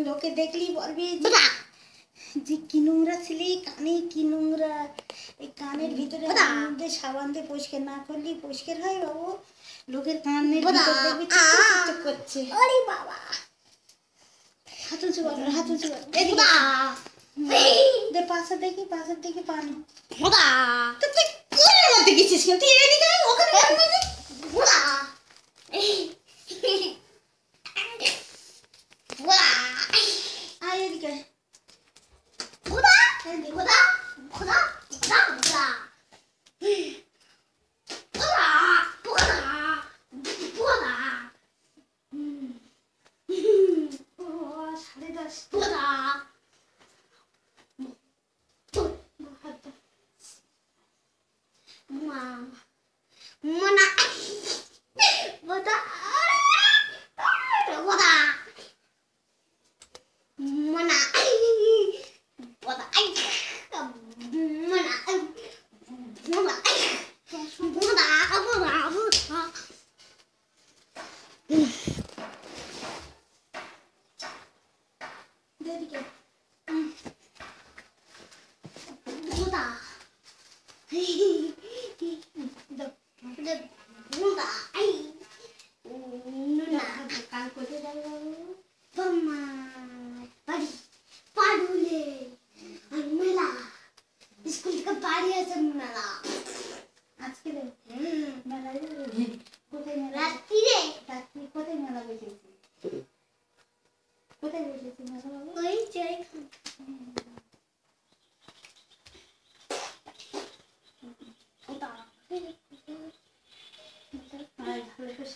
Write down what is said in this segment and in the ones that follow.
লোকে দেখলেই বলবে যে কি নোংরা ছেলে, কানে কি নোংরা। এই কানের ভিতরে মধ্যে সাবান দিয়ে পরিষ্কার না করলে পরিষ্কার হয় বাবু? লোকের কানের ভিতর দেখবি চিকচিক করছে। আরে বাবা, হাত উঁচু করো, হাত উঁচু করো। এদিকে পাশে দেখি, পাশের দিকে পানি। তুই কোনের মধ্যে গেছিস কেন? তুই এদিকে ওখানে আয় এদিকে।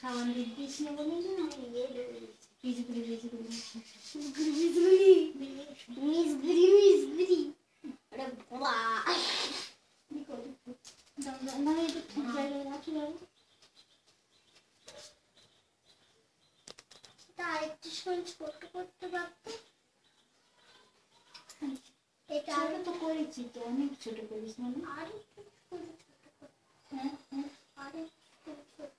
সাবান দিস না বলি না, পিজগুলি আরেকটু ছোট করতে পারতো। এটা আগে তো করেছি তো, অনেক ছোট করিস না? আরেকটু ছোট করতে। হ্যাঁ হ্যাঁ, আরেকটু ছোট।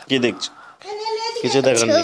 কি দেখছো? কিছু দেখার নেই।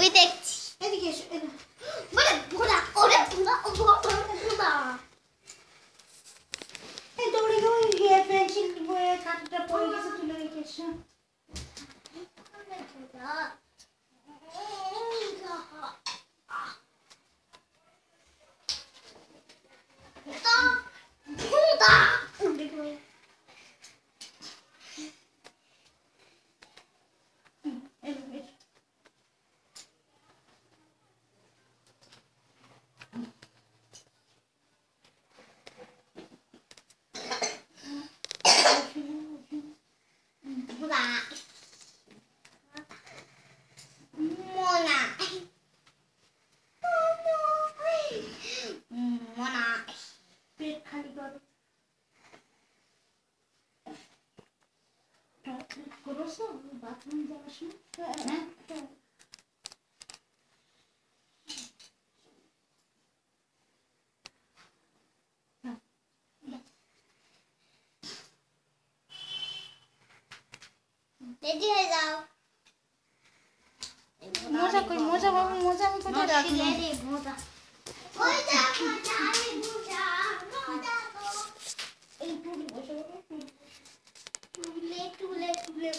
বাথরুম যাওয়ার সময় রেডি হয়ে যাও। মোজা কই? মোজা বাবু, মোজা আমি কোথায় রাখলাম?